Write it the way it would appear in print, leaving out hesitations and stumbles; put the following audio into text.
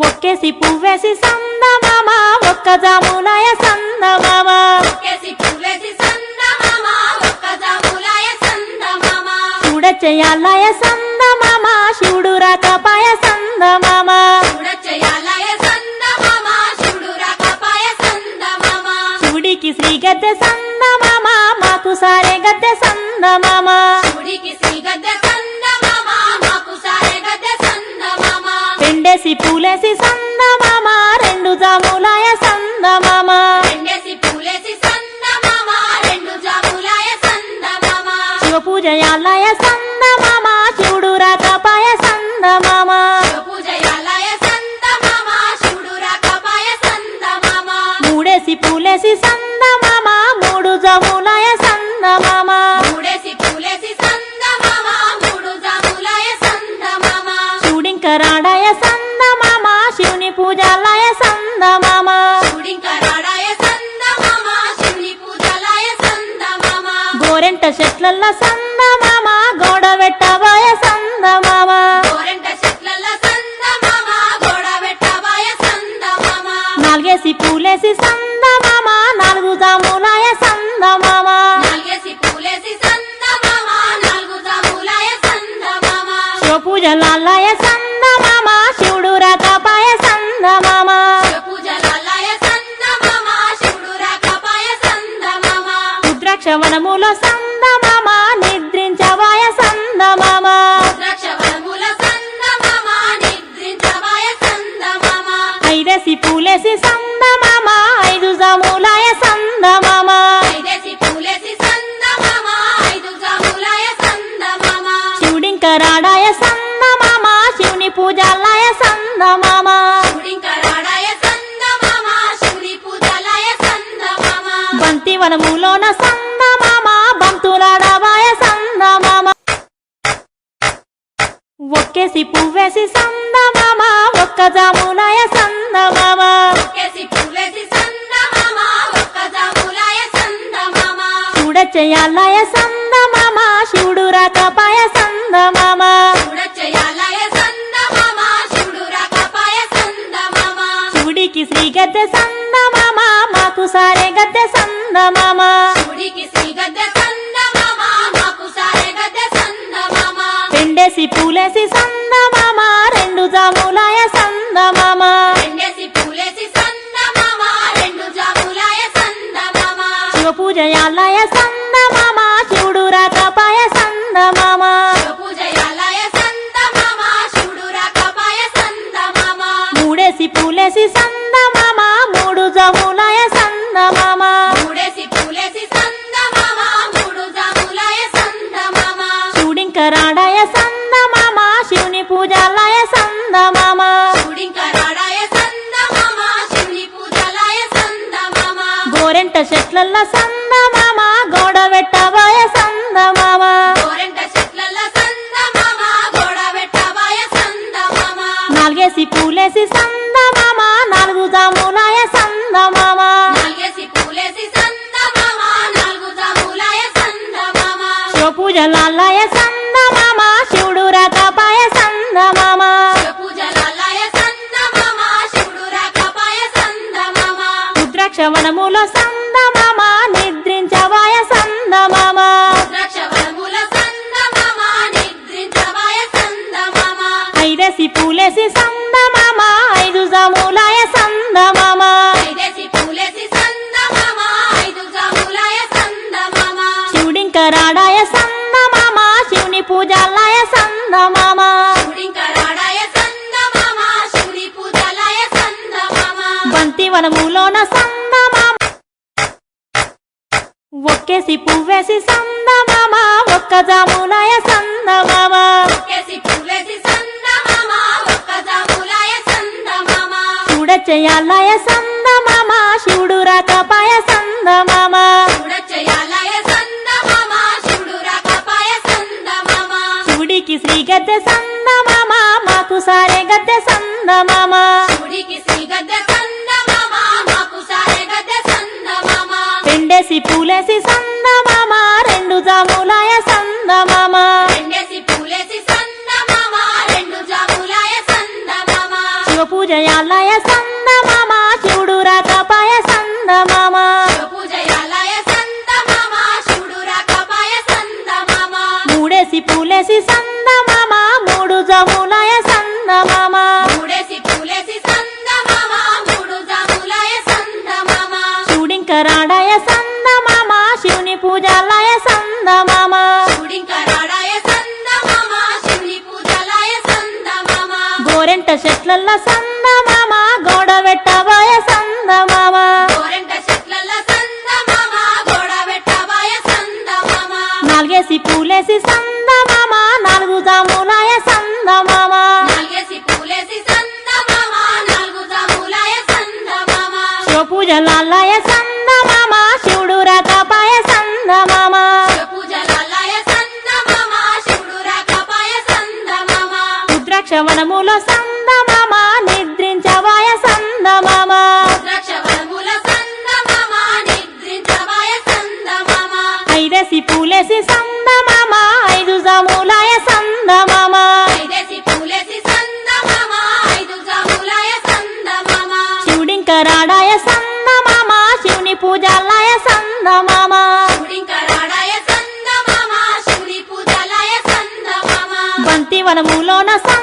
ఒక్కేసి పువ్వేసి సందమామ ఒక్క జాములాయ సందమామ చూడచెయ్యాలయ సందమామ శివుడు రాకపాయ సందమామ శివుడికి శ్రీ గద్దె సందమామ మాకు సారే గద్దె సందమామ పెండేసి పూలేసి సందమామ రెండు జాములాయ సందమామ శివ పూజయాలయ సందమామ శివుడు రాకపాయ సందమామ మూడేసి పూలేసి సందమామ మూడు జాములాయ సందమామ శివుడింకరాడాయ సందమామ శివుని పూజాలయ సందమామ గోరెంట చెట్లల్ల సందమామ గోడవెట్టబాయ సందమామ నాలుగేసి పూలేసి సందమామ నాలుగు జాములాయ సందమామ శివ పూజలాలయ సందమామ శివుడు రాకపాయ సందమామ రుద్రాక్షవనములో సందమామ నిద్రించవాయ సందమామ ఐదేసి పూలేసి సందమామ ఐదు జాములాయ సందమామ శివుడింకరాడాయ సందమామ శివుని పూజాలయ సందమామ బంతి వనములోన సందమామ బంతులాడవాయ సందమామ ఒక్కేసి పువ్వేసి సందమామ ఒక్క జాములాయ సందమామ చూడచెయ్యాలయ సందమామ శివుడు రాకపాయ సందమామ శివుడికి శ్రీ గద్దె సందమామ మాకు సారే గద్దె సందమామ పెండేసి పూలేసి సందమామ రెండు జాములాయ సందమామ శివ పూజయాలయ సందమామ శివుడు రాకపాయ సందమామ మూడేసి పూలేసి సందమామ మూడు జాములాయ సందమామ శివుడింకరాడాయ సందమామ శివుని పూజాలయ సందమామ గోరెంట చెట్లల్ల సందమామ గోడవెట్టబాయ సందమామ నాలుగేసి పూలేసి సందమామ నాలుగు జాములాయ సందమామ శివ పూజలాలయ సందమామ శివుడు రాకపాయ సందమామ రుద్రాక్షవనములో సందమామ నిద్రించవాయ సందమామ ఐదేసి పూలేసి సందమామ ఐదు జాములాయ సందమామ శివుడింకరాడాయ సందమామ శివుని పూజాలయ సందమామ బంతి వనములోన సందమామ ఒక్కేసి పువ్వేసి సందమామ ఒక్క జాములాయ సందమామ చూడచెయ్యాలయ సందమామ శివుడు రాకపాయ సందమామ శివుడికి శ్రీ గద్దె సందమామ మాకు సారే గద్దె సందమామ పెండేసి పూలేసి సందమామ రెండు జాములాయ సందమామ శివ పూజయాలయ సందమామ శివుడు రాకపాయ సందమామ పూజయాలయ సందమామ శివుడు రాకపాయ సందమామ మూడేసి పూలేసి సందమామ మూడు జములాయ సందమామ మూడేసి పూలేసి సందమామ మూడు జాములాయ సందమామ శివుడింకరాడాయ సందమామ శివుని పూజాలయ సందమామ శివుడింకరాడాయ సందమామ శివుని పూజలాయ సందమామ గోరెంట చెట్లల్ల సందమామ గోడబెట్టబాయ సందమామ గోరెంట చెట్లల్ల సందమామ గోడబెట్టబాయ సందమామ నాలుగేసి పూలేసి సందమామ నాలుగు జాములాయ సందమామ నాలుగేసి పూలేసి సందమామ నాలుగు జాములాయ సందమామ పూజలాలయ సందమామ శివుడు రాకపాయ సందమామ పూజలాలయ సందమామ శివుడు రాకపాయ సందమామ రుద్రాక్షవనములో సందమామ నిద్రించవాయ సందమామ ద్రాక్షవనముల సందమామ నిద్రించబాయ సందమామ ఐదేసి పూలేసి సందమామ ఐదు జాములాయ సందమామ ఐదేసి పూలేసి సందమామ ఐదు జాములాయ సందమామ శివుడింకరాడాయ సందమామ శివుని పూజాలయ సందమామ శివుడింకరాడాయ సందమామ శివుని పూజలాయ సందమామ బంతివనములోన సందమామ